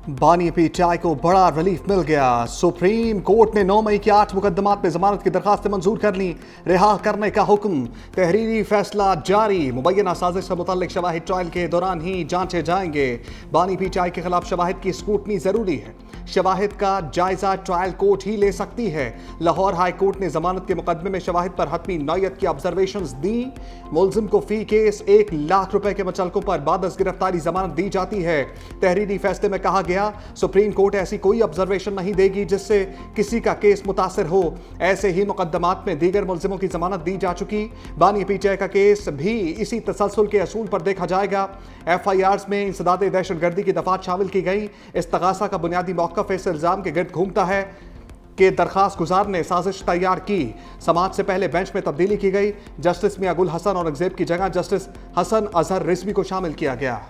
बानी पीटीआई को बड़ा रिलीफ मिल गया। सुप्रीम कोर्ट ने 9 मई के 8 मुकदमात में जमानत की दरखास्तें मंजूर कर ली। रिहा करने का हुक्म, तहरीरी फैसला जारी। मुबैना साजिश से मुतल्लिक शवाहिद ट्रायल के दौरान ही जांचे जाएंगे। बानी पीटीआई के खिलाफ शवाहिद की स्क्रूटनी जरूरी है। शवाहिद का जायजा ट्रायल कोर्ट ही ले सकती है। लाहौर हाई कोर्ट ने जमानत के मुकदमे में शवाहिद पर हतमी नौयत की ऑब्जर्वेशंस दी। मुलजिम को फी केस 1 लाख रुपए के मुचलकों पर बादस गिरफ्तारी जमानत दी जाती है। तहरीरी फैसले में कहा गया, सुप्रीम कोर्ट ऐसी कोई ऑब्जर्वेशन नहीं देगी जिससे किसी का केस मुतासिर हो। ऐसे ही मुकदमात में दीगर मुलजिमों की जमानत दी जा चुकी। बानी पीटीआई का केस भी इसी तसलसल के असूल पर देखा जाएगा। FIRs में इंसदाद दहशतगर्दी की दफात शामिल की गई। इस्तगासा का बुनियादी मौक़िफ़ इस इल्ज़ाम के गिर्द घूमता है कि दरखास्त गुजार ने साजिश तैयार की। समाअत से पहले बेंच में तब्दीली की गई। जस्टिस मियां गुल हसन औरंगजेब की जगह जस्टिस हसन अजहर रिजवी को शामिल किया गया।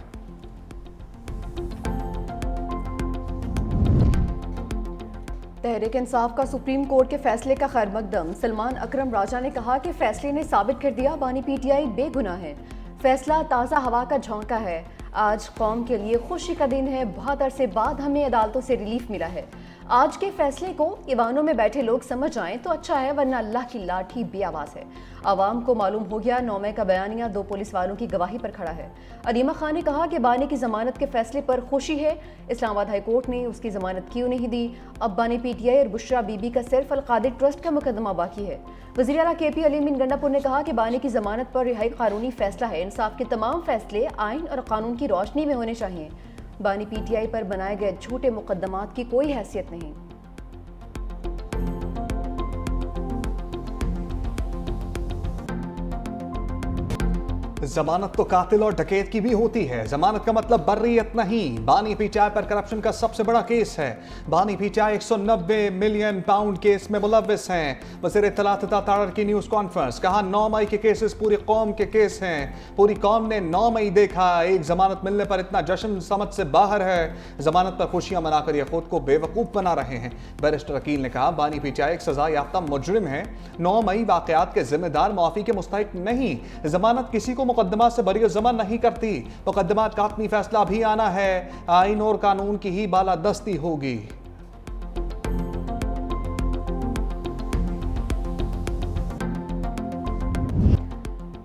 तहरीक इंसाफ का सुप्रीम कोर्ट के फैसले का खैर मकदम। सलमान अकरम राजा ने कहा कि फैसले ने साबित कर दिया बानी पीटीआई बेगुनाह है। फैसला ताज़ा हवा का झोंका है। आज कौम के लिए खुशी का दिन है। बहुत अरसे बाद हमें अदालतों से रिलीफ मिला है। आज के फैसले को ईवानों में बैठे लोग समझ आएं तो अच्छा है, वरना अल्लाह की लाठी बेआवाज़ है। आवाम को मालूम हो गया 9 मई का बयानिया 2 पुलिस वालों की गवाही पर खड़ा है। अरीमा खान ने कहा कि बानी की जमानत के फैसले पर खुशी है। इस्लामाबाद हाई कोर्ट ने उसकी जमानत क्यों नहीं दी। अब बानी पीटीआई और बुशरा बीबी का सिर्फ अल-कादिर ट्रस्ट का मुकदमा बाकी है। वज़ीर आला KP अली गंडापुर ने कहा कि बानी की जमानत पर रिहाई कानूनी फैसला है। इंसाफ के तमाम फैसले आइन और कानून की रोशनी में होने चाहिए। बानी पीटीआई पर बनाए गए झूठे मुकदमात की कोई हैसियत नहीं। जमानत तो कातिल और डकैत की भी होती है। जमानत का मतलब बर्रियत नहीं। बानी पीटीआई पर करप्शन का सबसे बड़ा केस है। बानी पीटीआई 190 मिलियन पाउंड केस में मुलव्विस हैं। वज़ीर इत्तलात तारड़ की न्यूज़ कॉन्फ्रेंस, कहा 9 मई के केसेस पूरी कौम के केस हैं। पूरी कौम ने 9 मई देखा। एक जमानत मिलने पर इतना जश्न समझ से बाहर है। जमानत पर खुशियां मनाकर ये खुद को बेवकूफ़ बना रहे हैं। बैरिस्टर अकील ने कहा बानी पीटीआई एक सजा याफ्ता मुजरिम है। 9 मई वाक़यात के जिम्मेदार मुआफ़ी के मुस्तहिक नहीं। जमानत किसी को मुकदमा से बरी ज़मान नहीं करती। मुकदमात का हतमी फैसला भी आना है। आइन और कानून की ही बालादस्ती होगी।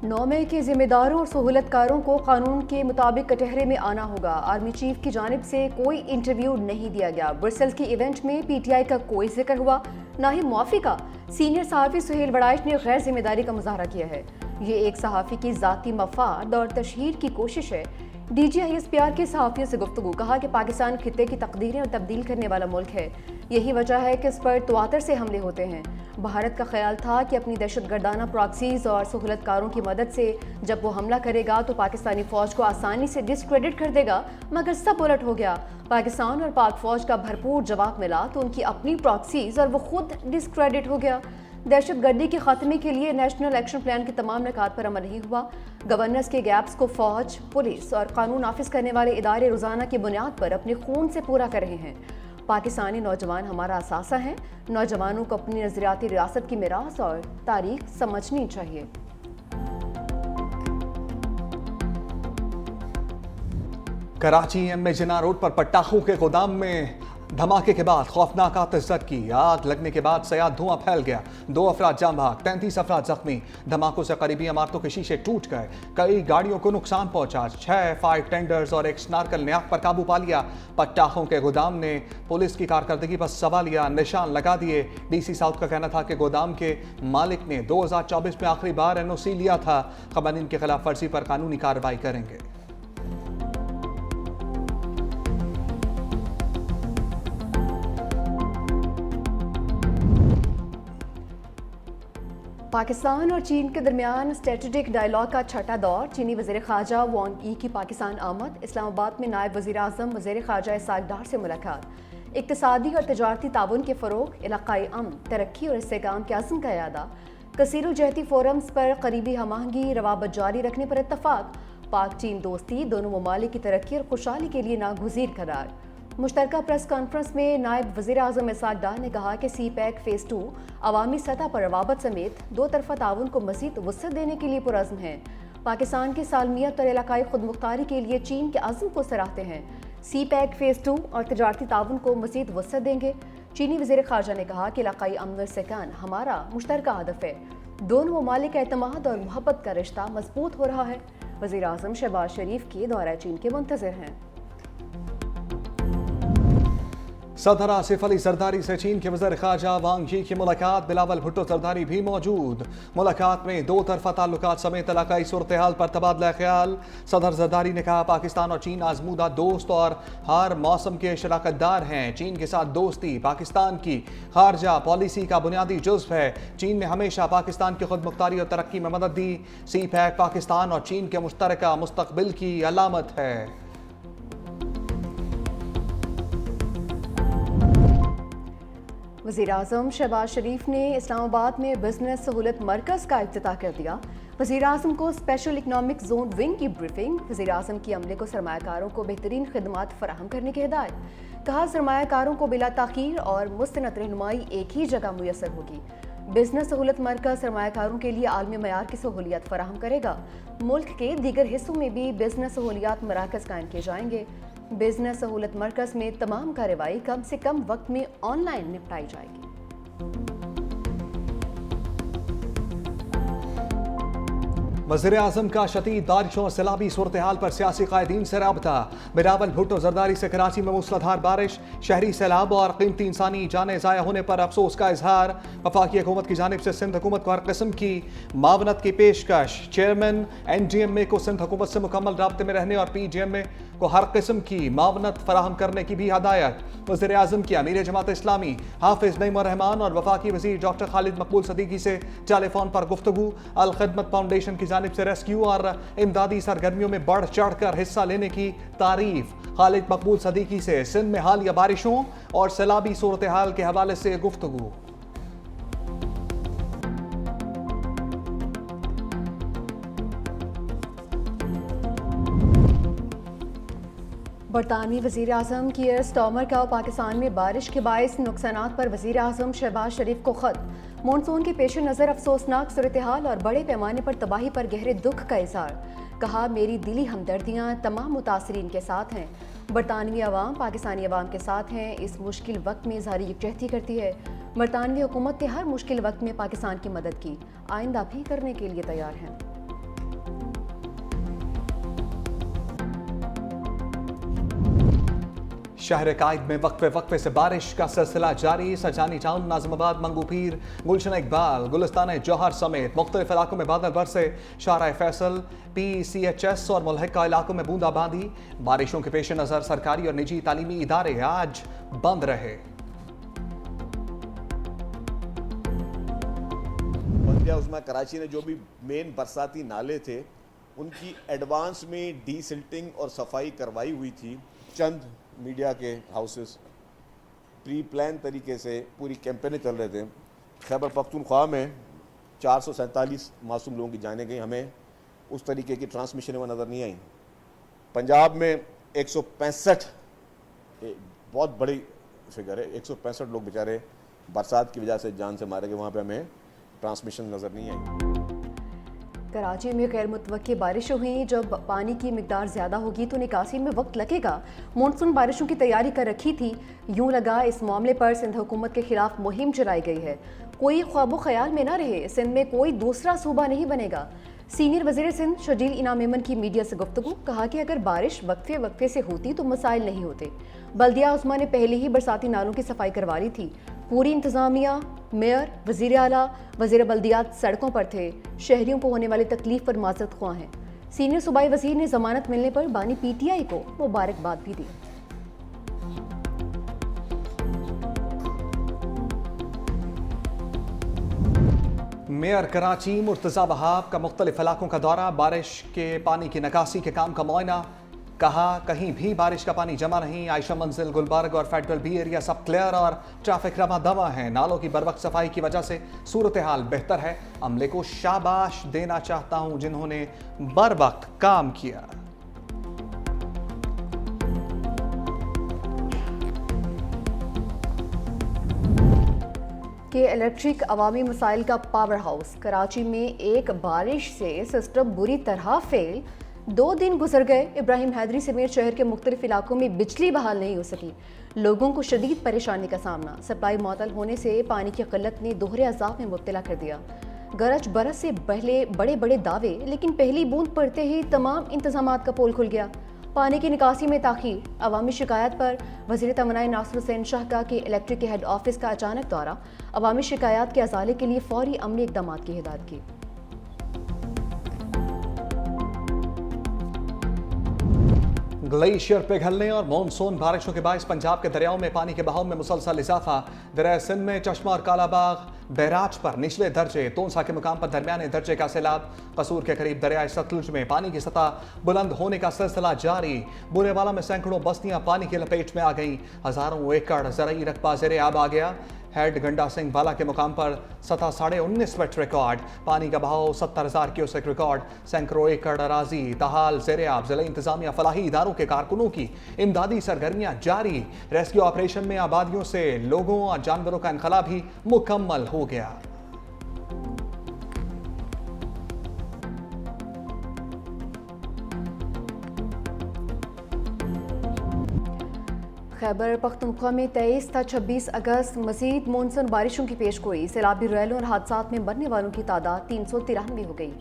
9 मई के जिम्मेदारों और सहूलतकारों को कानून के मुताबिक कटहरे में आना होगा। आर्मी चीफ की जानिब से कोई इंटरव्यू नहीं दिया गया। ब्रसेल्स के इवेंट में पीटीआई का कोई जिक्र हुआ, ना ही मुआफ़ी का। सीनियर सहाफ़ी सुहेल वड़ाइश ने गैर जिम्मेदारी का मुजाहरा किया है। ये एक सहाफ़ी की ज़ाती मफाद और तशहीर की कोशिश है। DGISPR के सहाफ़ियों से गुफ्तगू, कहा कि पाकिस्तान खित्ते की तकदीरें और तब्दील करने वाला मुल्क है। यही वजह है कि इस पर तवातर से हमले होते हैं। भारत का ख्याल था कि अपनी दहशतगर्दाना प्रॉक्सीज़ और सहूलतकारों की मदद से जब वो हमला करेगा तो पाकिस्तानी फ़ौज को आसानी से डिस्क्रेडिट कर देगा, मगर सब उलट हो गया। पाकिस्तान और पाक फ़ौज का भरपूर जवाब मिला तो उनकी अपनी प्रॉक्सीज़ और वो खुद डिस्क्रेडिट हो गया। दहशतगर्दी के खात्मे के लिए नेशनल एक्शन प्लान के तमाम निकात पर अमल नहीं हुआ। गवर्नेंस के गैप्स को फ़ौज, पुलिस और कानून नाफिज करने वाले इदारे रोज़ाना की बुनियाद पर अपने खून से पूरा कर रहे हैं। पाकिस्तानी नौजवान हमारा असासा हैं। नौजवानों को अपनी नज़रियाती रियासत की मीरास और तारीख समझनी चाहिए। कराची MA जिन्ना रोड पर पटाखों के गोदाम में धमाके के बाद खौफनाक आतिशज़द की आग लगने के बाद सयाद धुआं फैल गया। 2 अफराद जान भाग, 33 अफराद जख्मी। धमाकों से करीबी इमारतों के शीशे टूट गए। कई गाड़ियों को नुकसान पहुंचा। 6 फायर टेंडर्स और एक स्नार्कल ने आग पर काबू पा लिया। पटाखों के गोदाम ने पुलिस की कारकर्दगी पर सवालिया निशान लगा दिए। DC साउथ का कहना था कि गोदाम के मालिक ने 2024 में आखिरी बार NOC लिया था। क़वानीन की खिलाफ वर्जी पर कानूनी कार्रवाई करेंगे। पाकिस्तान और चीन के दरमियान स्ट्रेटेजिक डायलॉग का छठा दौर। चीनी वज़ीर ख़ारजा वांग यी की पाकिस्तान आमद। इस्लामाबाद में नायब वज़ीर आज़म वज़ीर ख़ारजा इसाक डार से मुलाकात। इक़्तिसादी और तजारती ताउन के फ़रोग़, इलाक़ाई अमन, तरक्की और इस्तेहकाम के अज़्म का यादा। कसीरुल जहती फोरम्स पर करीबी हमआहंगी रवाबत जारी रखने पर इत्तफ़ाक़। पाक चीन दोस्ती दोनों ममालिक की तरक्की और खुशहाली के लिए नागुज़ीर करार। मुश्तरका प्रेस कॉन्फ्रेंस में नायब वज़ीर आज़म इसाक डार ने कहा कि CPEC फ़ेज़ 2 अवामी सतह पर रवाबत समेत 2 तरफ़ा ताउन को मज़ीद वुसअत देने के लिए पुरज़्म है। पाकिस्तान की सालमियत और इलाकाई खुदमुख्तारी के लिए चीन के अज़्म को सराहते हैं। सी पैक फेज़ 2 और तजारती ताउन को मज़ीद वसअत देंगे। चीनी वज़ीर ख़ारजा ने कहा कि इलाक़ाई अमन व इस्तेहकाम हमारा मुश्तरका हदफ है। दोनों ममालिक का एतमाद और मोहब्बत का रिश्ता मजबूत हो रहा है। वज़ीर आज़म शहबाज शरीफ के दौरा चीन के मुंतज़िर हैं। सदर आसिफ अली जरदारी से चीन के वज़ीर ख़ारजा वांग यी की मुलाकात। बिलावल भुट्टो जरदारी भी मौजूद। मुलाकात में दो तरफ़ा ताल्लुकात समेत इलाक़ाई सूरत हाल पर तबादला ख्याल। सदर जरदारी ने कहा पाकिस्तान और चीन आजमूदा दोस्त और हर मौसम के शराकत दार हैं। चीन के साथ दोस्ती पाकिस्तान की ख़ारजा पॉलिसी का बुनियादी जुज़्व है। चीन ने हमेशा पाकिस्तान की खुद मुख्तारी और तरक्की में मदद दी। सी पैक पाकिस्तान और चीन के मुश्तरका मुस्तक़बिल की अलामत है। वज़ीर आज़म शहबाज शरीफ ने इस्लामाबाद में बिजनेस सहूलत मरकज़ का इफ्तिताह कर दिया। वज़ीर आज़म को स्पेशल इकनॉमिक जोन विंग की ब्रीफिंग। वज़ीर आज़म की अमले को सरमायाकारों को बेहतरीन खिदमात फराहम करने की हिदायत। कहा सरमायाकारों को बिला ताख़ीर और मुस्तनद रहनुमाई एक ही जगह मुयसर होगी। बिजनेस सहूलत मरकज़ सरमायाकारों के लिए आलमी मयार की सहूलियत फराहम करेगा। मुल्क के दीगर हिस्सों में भी बिजनेस सहूलियात मराकज़ कायम किए जाएंगे। बिजनेस सहूलत मरकज़ में तमाम कार्रवाई कम से कम वक्त में ऑनलाइन निपटाई जाएगी। वज़ीर आज़म का शदीद बारिशों और सैलाबी सूरत हाल पर सियासी कायदीन से राबता। बिलावल भुट्टो जरदारी से कराची में मूसलाधार बारिश, शहरी सैलाब और कीमती इंसानी जानें ज़ाया होने पर अफसोस का इजहार। वफाकी हुकूमत की जानिब से सिंध हुकूमत को हर किस्म की मावनत की पेशकश। चेयरमैन NDMA को सिंध हुकूमत से मुकम्मल राब्ते में रहने और PGMA को हर किस्म की मावनत फराहम करने की भी हदायत। वज़ीर आज़म की अमीर जमात इस्लामी हाफिज़ नईम रहमान और वफाकी वज़ीर डॉक्टर खालिद मकबूल सदीकी से टेलीफोन पर गुफ्तगू। अल खिदमत फाउंडेशन की जानिब से रेस्क्यू और इमदादी सरगर्मियों में बढ़ चढ़ कर हिस्सा लेने की तारीफ। खालिद मकबूल सदीकी से सिंध में हालिया बारिशों और सैलाबी सूरत हाल के हवाले से गुफ्तगू। बरतानवी वज़ीर आज़म कीयर स्टार्मर का पाकिस्तान में बारिश के बायस नुकसानात पर वज़ीर आज़म शहबाज शरीफ को ख़त। मानसून के पेश नज़र अफसोसनाक सूरत हाल और बड़े पैमाने पर तबाही पर गहरे दुख का इज़हार। कहा मेरी दिली हमदर्दियाँ तमाम मुतासरीन के साथ हैं। बरतानवी अवाम पाकिस्तानी अवाम के साथ हैं। इस मुश्किल वक्त में इज़हार यकजहती करती है। बरतानवी हुकूमत ने हर मुश्किल वक्त में पाकिस्तान की मदद की, आइंदा भी करने के लिए तैयार हैं। शहर कायद में वक्फे वक्फे से बारिश का सिलसिला जारी। सजानी टाउन, नाज़िमाबाद, मंगूपीर, गुलशन इकबाल, गुलिस्तान जौहर समेत मुख्तलिफ इलाकों में बादल बरसे। शाहराह फैसल, PCHS और मुल्हिका इलाकों में बूंदाबांदी। बारिशों के पेश नज़र सरकारी और निजी तालीमी इदारे आज बंद रहे। बंदिया उस्मा कराची ने जो भी मेन बरसाती नाले थे उनकी एडवांस में डीसिल्टिंग और सफाई करवाई हुई थी। चंद मीडिया के हाउसेस प्री प्लान तरीके से पूरी कैंपेनें चल रहे थे। खैबर पख्तूनख्वा में 447 मासूम लोगों की जानें गई। हमें उस तरीके की ट्रांसमिशन वो नज़र नहीं आई। पंजाब में 165, बहुत बड़ी फिगर है, 165 लोग बेचारे बरसात की वजह से जान से मारे गए। वहाँ पे हमें ट्रांसमिशन नज़र नहीं आई। कराची में गैर मुतवक्की बारिशें हुई। जब पानी की मिकदार ज़्यादा होगी तो निकासी में वक्त लगेगा। मानसून बारिशों की तैयारी कर रखी थी। यूं लगा इस मामले पर सिंध हुकूमत के खिलाफ मुहिम चलाई गई है। कोई ख्वाबो ख्याल में ना रहे, सिंध में कोई दूसरा सूबा नहीं बनेगा। सीनियर वज़ीर सिंध शजील इनाम मेमन की मीडिया से गुफ्तगू। कहा कि अगर बारिश वक्फे वक्फे से होती तो मसाइल नहीं होते। बल्दिया उस्मा ने पहले ही बरसाती नालों की सफाई करवा ली थी। पूरी इंतज़ामिया, मेयर, वज़ीर आला, वज़ीर बल्दियात सड़कों पर थे। शहरियों को होने वाली तकलीफ पर माजरत ख्वाह हैं। सीनियर सूबाई वज़ीर ने ज़मानत मिलने पर बानी PTI को मुबारकबाद भी दी। मेयर कराची मुर्तज़ा वहाब का मुख्तलिफ इलाकों का दौरा। बारिश के पानी की निकासी के काम का मुआयना। कहा कहीं भी बारिश का पानी जमा नहीं। आयशा मंजिल, गुलबर्ग और फेडरल बी एरिया सब क्लियर और ट्रैफिक रवा दवा है। नालों की बरवक्त सफाई की वजह से सूरत हाल बेहतर है। अमले को शाबाश देना चाहता हूं जिन्होंने बरवक्त काम किया। के इलेक्ट्रिक अवामी मसाइल का पावर हाउस। कराची में एक बारिश से सिस्टम बुरी तरह फेल। 2 दिन गुजर गए, इब्राहिम हैदरी समेत शहर के मुख्तलिफ इलाकों में बिजली बहाल नहीं हो सकी। लोगों को शदीद परेशानी का सामना। सप्लाई मुअत्तल होने से पानी की किल्लत ने दोहरे अज़ाब में मुब्तला कर दिया। गरज बरस से पहले बड़े बड़े दावे, लेकिन पहली बूंद पड़ते ही तमाम इंतजामात का पोल खुल गया। पानी की निकासी में ताख़ीर, अवामी शिकायत पर वज़ीर तवानाई नासिर हुसैन शाह का कि इलेक्ट्रिक के हेड ऑफिस का अचानक दौरा, अवामी शिकायत के अजाले के लिए फौरी अमली इक़दाम की हिदायत की। ग्लेशियर पिघलने और मानसून बारिशों के बायस पंजाब के दरियाओं में पानी के बहाव में मुसलसल इजाफा। दरिया सिंध में चश्मा और कालाबाग बैराज पर निचले दर्जे, तोनसा के मुकाम पर दरमियाने दर्जे का सैलाब। कसूर के करीब दरिया सतलुज में पानी की सतह बुलंद होने का सिलसिला जारी। बुरेवाला में सैकड़ों बस्तियां पानी की लपेट में आ गईं। हजारों एकड़ ज़रई रकबा ज़ेरे आब आ गया। हेड गंडा सिंह बाला के मुकाम पर सतह 19.5 फीट रिकॉर्ड। पानी का बहाव 70,000 क्यूसेक रिकॉर्ड। सैकड़ों एकड़ अराजी ताहाल ज़ेरे आब। ज़िला इंतजामिया फलाही इदारों के कारकुनों की इमदादी सरगर्मियां जारी। रेस्क्यू ऑपरेशन में आबादियों से लोगों और जानवरों का इनखला भी मुकम्मल हो गया। खैबर पख्तूनख्वा में 23 था 26 अगस्त मज़ीद मानसून बारिशों की पेशगोई। सैलाबी रैलों और हादसात में मरने वालों की तादाद 393 हो गई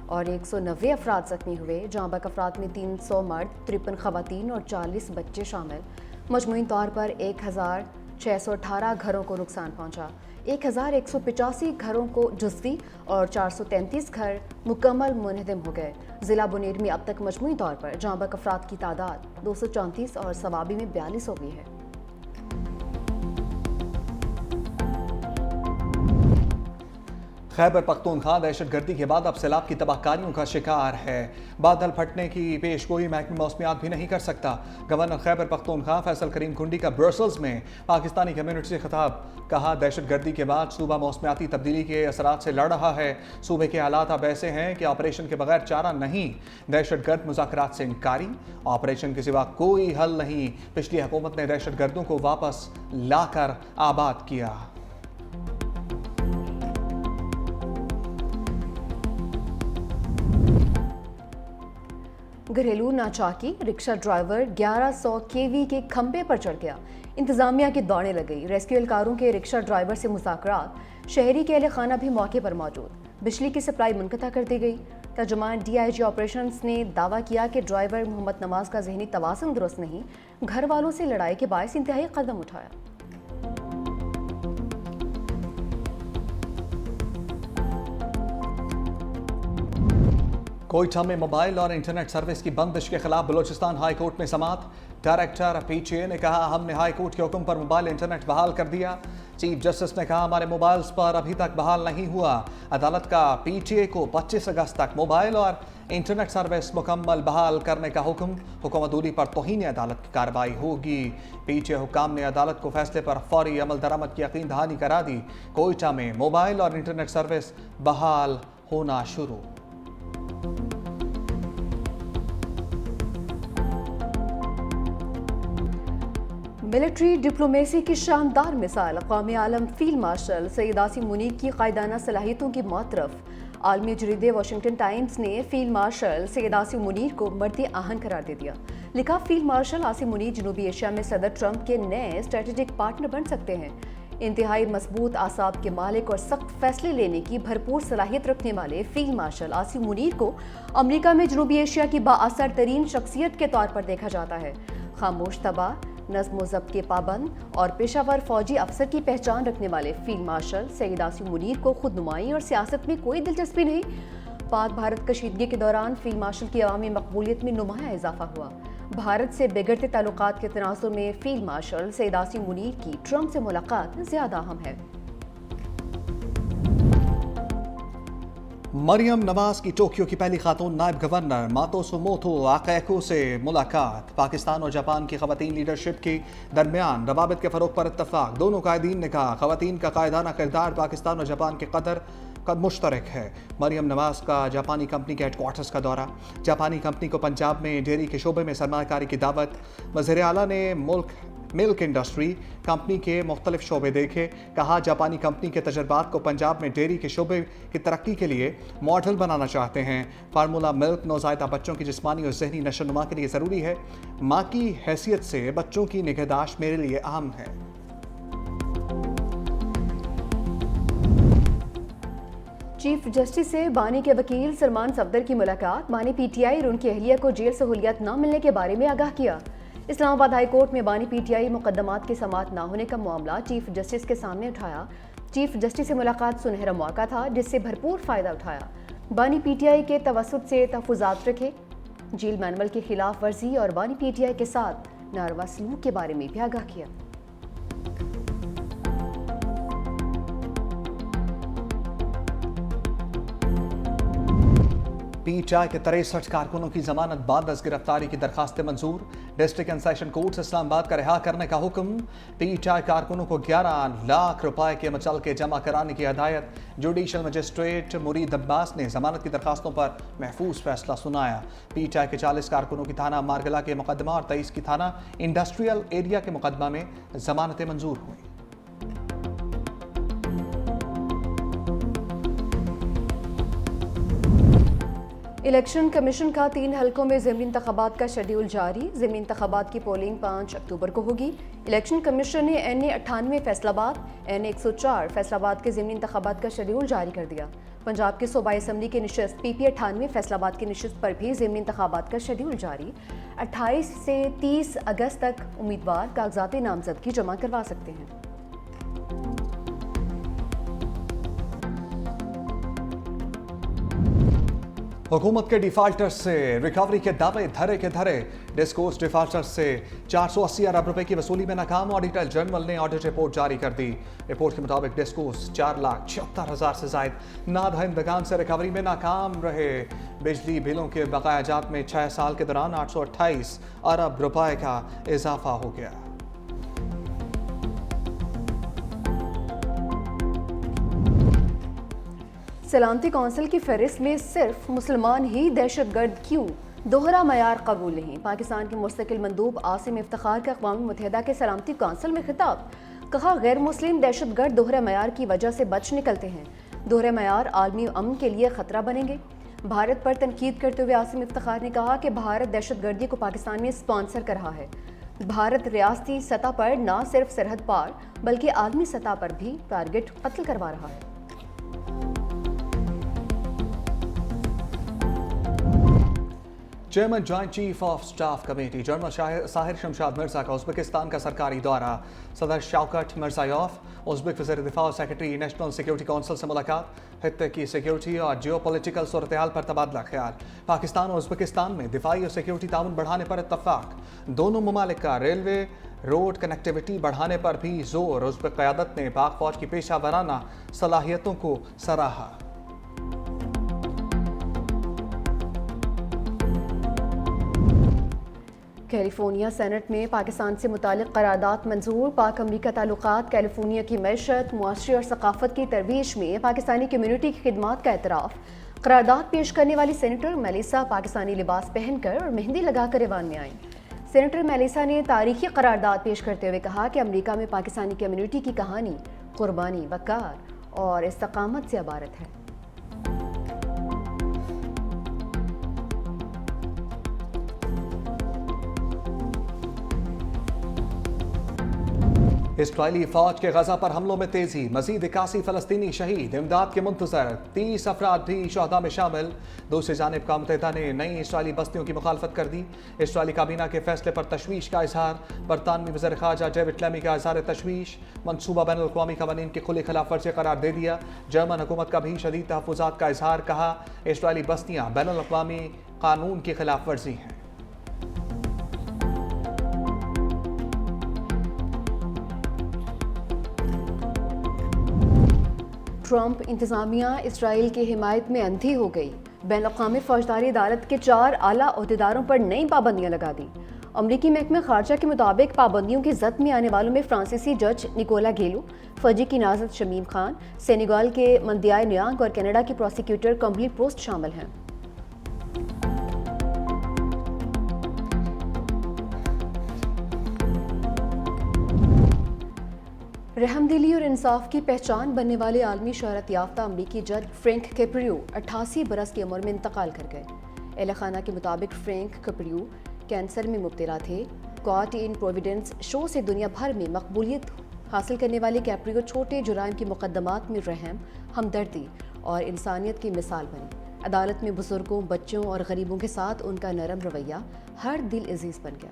और 190 अफराद जख्मी हुए। जाँ बहक अफराद में 300 मर्द, 53 खवातीन और 40 बच्चे शामिल। मजमूई तौर पर 1618 घरों को नुकसान पहुँचा। 1185 घरों को जुज़वी और 433 घर मुकम्मल मुनहदम हो गए। ज़िला बुनेर में अब तक मजमूई तौर पर जाँ बहक अफराद की तादाद 234 और सवाबी में 42 हो गई है। खैबर पख्तूनख्वा दहशतगर्दी के बाद अब सैलाब की तबाहकारियों का शिकार है। बादल फटने की पेशगोई महकमे मौसमियात भी नहीं कर सकता। गवर्नर खैबर पख्तूनख्वा फैसल करीम कुंडी का ब्रसल्स में पाकिस्तानी कम्युनिटी से खिताब। कहा, दहशतगर्दी के बाद सूबा मौसमियाती तब्दीली के असरात से लड़ रहा है। सूबे के हालात अब ऐसे हैं कि ऑपरेशन के बगैर चारा नहीं। दहशतगर्द मुज़ाकरात से इनकारी, ऑपरेशन के सिवा कोई हल नहीं। पिछली हुकूमत ने दहशतगर्दों को वापस लाकर आबाद किया। घरेलू नाचाकी, रिक्शा ड्राइवर 1100 केवी के खंबे पर चढ़ गया। इंतजामिया की दौड़ें लग गई। रेस्क्यू एहलकारों के रिक्शा ड्राइवर से मुज़ाकरात। शहरी के अहल खाना भी मौके पर मौजूद। बिजली की सप्लाई मुनक़ता कर दी गई। तर्जुमान DIG ऑपरेशंस ने दावा किया कि ड्राइवर मोहम्मद नवाज का जहनी तवाज़ुन दुरुस्त नहीं, घर वालों से लड़ाई के बायस इंतहाई कदम उठाया। कोयटा में मोबाइल और इंटरनेट सर्विस की बंदिश के खिलाफ बलूचिस्तान हाई कोर्ट में समाअत। डायरेक्टर PTA ने कहा, हमने हाई कोर्ट के हुक्म पर मोबाइल इंटरनेट बहाल कर दिया। चीफ जस्टिस ने कहा, हमारे मोबाइल्स पर अभी तक बहाल नहीं हुआ। अदालत का PTA को 25 अगस्त तक मोबाइल और इंटरनेट सर्विस मुकम्मल बहाल करने का हुक्म। हुकूमत पर तौहीन अदालत की कार्रवाई होगी। PTA हुकाम ने अदालत को फैसले पर फौरी अमल दरामद की यकीन दहानी करा दी। कोयटा में मोबाइल और इंटरनेट सर्विस बहाल होना शुरू। मिलिट्री डिप्लोमेसी की शानदार मिसाल क़ौमी आलम फील्ड मार्शल सैयद आसिम मुनीर की कायदाना सलाहियतों की मौतरफ। आलमी जरीदे वाशिंगटन टाइम्स ने फील्ड मार्शल सैयद आसिम मुनीर को मर्द आहन करार दे दिया। लिखा, फील्ड मार्शल आसिम मुनीर जनूबी एशिया में सदर ट्रंप के नए स्ट्रेटेजिक पार्टनर बन सकते हैं। इंतहाई मजबूत आसाब के मालिक और सख्त फैसले लेने की भरपूर सलाहियत रखने वाले फील्ड मार्शल आसिम मुनीर को अमरीका में जनूबी एशिया की बाअसर तरीन शख्सियत के तौर पर देखा जाता है। खामोश तबाह, नज़्म ज़ब्त के पाबंद और पेशावर फौजी अफसर की पहचान रखने वाले फील्ड मार्शल सैयद आसिम मुनीर को खुद नुमाई और सियासत में कोई दिलचस्पी नहीं। पाक भारत कशीदगी के दौरान फील्ड मार्शल की अवामी मकबूलियत में नुमाया इजाफा हुआ। भारत से बिगड़ते ताल्लुकात के तनाज़ुर में फील्ड मार्शल सैयद आसिम मुनीर की ट्रंप से मुलाकात ज़्यादा अहम है। मरियम नवाज की टोक्यो की पहली खातून नायब गवर्नर मातोसुमोतो आकेको से मुलाकात। पाकिस्तान और जापान की खवातीन लीडरशिप के दरमियान रवाबित के फ़रोग पर इत्तफाक। दोनों कायदीन ने कहा, खवातीन का कायदाना किरदार पाकिस्तान और जापान के कदर का मुश्तरक है। मरियम नवाज का जापानी कंपनी के हेडक्वार्टर्स का दौरा। जापानी कंपनी को पंजाब में डेयरी के शोबे में सरमायाकारी की दावत। वज़ीर आला ने मुल्क मिल्क इंडस्ट्री कंपनी के मुख्तलिफ शोबे देखे। कहा जापानी कंपनी के तजर्बात को पंजाब में डेयरी के शोबे की तरक्की के लिए मॉडल बनाना चाहते हैं। फार्मूला मिल्क नौज़ायदा बच्चों की जिस्मानी और जहनी नशोनुमा के लिए ज़रूरी है। माँ की हैसियत से बच्चों की निगहदाश्त मेरे लिए अहम है। चीफ जस्टिस से बानी के वकील सलमान सफदर की मुलाकात। बानी पीटीआई और उनकी अहलिया को जेल सहूलियत न मिलने के बारे में आगाह किया। इस्लामाबाद हाई कोर्ट में बानी पीटीआई मुकदमात के समाअत न होने का मामला चीफ जस्टिस के सामने उठाया। चीफ जस्टिस से मुलाकात सुनहरा मौका था जिससे भरपूर फ़ायदा उठाया। बानी पीटीआई के तवस्सुत से तहफ़्फ़ुज़ात रखे, जेल मैनुअल की खिलाफ वर्जी और बानी पीटीआई के साथ नारवा सलूक के बारे में भी आगाह किया। पीटीआई के 63 कारकुनों की जमानत बाद अज गिरफ्तारी की दरखास्तें मंजूर। डिस्ट्रिक्ट एंड सेशन कोर्ट से इस्लामाबाद का रिहा करने का हुक्म। पीटीआई कारकुनों को 11 लाख रुपए के मुचलके जमा कराने की हदायत। जुडिशल मजिस्ट्रेट मुरीद अब्बास ने जमानत की दरखास्तों पर महफूज फैसला सुनाया। पीटीआई के 40 कारकुनों की थाना मारगला के मुकदमा और 23 की थाना इंडस्ट्रियल एरिया के मुकदमा में जमानतें मंजूर हुई। इलेक्शन कमीशन का 3 हलकों में ज़िमनी इंतखाबात का शेड्यूल जारी। ज़िमनी इंतखाबात की पोलिंग 5 अक्टूबर को होगी। इलेक्शन कमीशन ने NA 98 फैसलाबाद, NA 104 फैसलाबाद के ज़िमनी इंतखाबात का शेड्यूल जारी कर दिया। पंजाब के सूबाई असम्बली की नशिस्त PP 98 फैसलाबाद की नशिस्त पर भी ज़िमनी इंतखाबात का शेड्यूल जारी। 28 से 30 अगस्त तक उम्मीदवार कागजात नामजदगी जमा करवा सकते हैं। हुकूमत के डिफाल्टर्स से रिकवरी के दावे धरे के धरे। डिस्कोर्स डिफाल्टर्स से 480 अरब रुपए की वसूली में नाकाम। ऑडिटर जनरल ने ऑडिट रिपोर्ट जारी कर दी। रिपोर्ट के मुताबिक डिस्कोर्स 4,76,000 से जायद नादहिंदगान से रिकवरी में नाकाम रहे। बिजली बिलों के बकायाजात में 6 साल के दौरान 828 अरब रुपए का इजाफा हो गया। सलामती कौंसिल की फहरिस्त में सिर्फ मुसलमान ही दहशतगर्द क्यों? दोहरा मयार कबूल नहीं। पाकिस्तान के मुस्तकिल मंदूब आसिम इफ्तिखार का अक़वाम मुत्तहिदा के सलामती कौंसिल में खिताब। कहा गैर मुस्लिम दहशतगर्द दोहरे मयार की वजह से बच निकलते हैं। दोहरे मयार आलमी अमन के लिए खतरा बनेंगे। भारत पर तनकीद करते हुए आसिम इफ्तिखार ने कहा कि भारत दहशतगर्दी को पाकिस्तान में स्पॉन्सर कर रहा है। भारत रियासती सतह पर न सिर्फ सरहद पार बल्कि आलमी सतह पर भी टारगेट कत्ल करवा रहा है। Chairman joint chief of staff committee general Sahir Shamshad Mirza का उज़्बेकिस्तान का सरकारी दौरा। सदर शौकत मिर्ज़ायोफ उज़्बेक वज़ीर दिफा और सेक्रेटरी नेशनल सिक्योरिटी काउंसिल से मुलाकात। खित्ते की सिक्योरिटी और जियो पॉलिटिकल सूरत हाल पर तबादला ख्याल। पाकिस्तान और उज़्बेकिस्तान में दिफाई और सिक्योरिटी ताउन बढ़ाने पर इत्तफाक। दोनों ममालिक का रेलवे रोड कनेक्टिविटी बढ़ाने पर भी जोर। उज़्बेक क़यादत ने पाक फौज की पेशा वराना सलाहियतों को सराहा। कैलिफोर्निया सेनेट में पाकिस्तान से मुतालिक करारदाद मंजूर। पाक अमरीका ताल्लुकात, कैलिफोर्निया की मैशत, मुआशरे और सकाफत की तरवीज में पाकिस्तानी कम्यूनिटी की खिदमात का एतराफ़। करारदाद पेश करने वाली सेनेटर मेलिसा पाकिस्तानी लिबास पहनकर और मेहंदी लगाकर ऐवान में आईं। सेनेटर मेलिसा ने तारीखी करारदाद पेश करते हुए कहा कि अमरीका में पाकिस्तानी कम्यूनिटी की कहानी कुर्बानी, वक़ार और इस्तकामत से इबारत है। इस्राइली फौज के गजा पर हमलों में तेजी। मजीद 81 फलस्तीनी शहीद। इमदाद के मुंतजर 30 अफराद भी शहदा में शामिल। दूसरी जानिब अक़वाम मुत्तहिदा ने नई इस्राइली बस्तियों की मुखालफत कर दी। इस्राइली काबीना के फैसले पर तशवीश का इजहार। बरतानवी वज़ीर ख़ारजा डेविड लेमी का इज़हार तशवीश। मनसूबा बैनुल अक़वामी क़वानीन की खुली खिलाफ वर्जी करार दे दिया। जर्मन हुकूमत का भी शदीद तहफ़्फ़ुज़ात का इजहार। कहा इस्राइली बस्तियाँ बैनुल अक़वामी कानून की खिलाफ वर्जी हैं। ट्रंप इंतज़ामिया इसराइल की हिमायत में अंधी हो गई। बैनुल-अक़वामी फौजदारी अदालत के 4 आला अहदेदारों पर नई पाबंदियां लगा दी। अमरीकी महकमे खारजा के मुताबिक पाबंदियों की जद में आने वालों में फ्रांसीसी जज निकोला गेलो, फजी की नाज़द शमीम खान, सेनेगल के मंदियाय नियांग और कनाडा की प्रोसिक्यूटर कम्बली पोस्ट शामिल हैं। رحم دلی اور انصاف کی پہچان بننے والے عالمی شہرت یافتہ امریکی جج فرینک کیپریو 88 برس کی عمر میں انتقال کر گئے۔ اہل خانہ کے مطابق فرینک کیپریو کینسر میں مبتلا تھے۔ کاٹ ان پروویڈنس شو سے دنیا بھر میں مقبولیت حاصل کرنے والے کیپریو چھوٹے جرائم کی مقدمات میں رحم، ہمدردی اور انسانیت کی مثال بنی۔ عدالت میں بزرگوں، بچوں اور غریبوں کے ساتھ ان کا نرم رویہ ہر دل عزیز بن گیا۔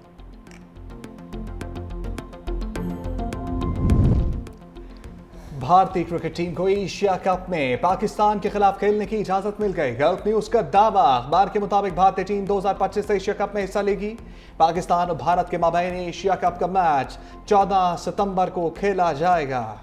بھارتی کرکٹ ٹیم کو ایشیا کپ میں پاکستان کے خلاف کھیلنے کی اجازت مل گئی۔ گلف نیوز کا دعویٰ، اخبار کے مطابق بھارتی ٹیم 2025 ایشیا کپ میں حصہ لے گی۔ پاکستان اور بھارت کے مابین ایشیا کپ کا میچ 14 ستمبر کو کھیلا جائے گا۔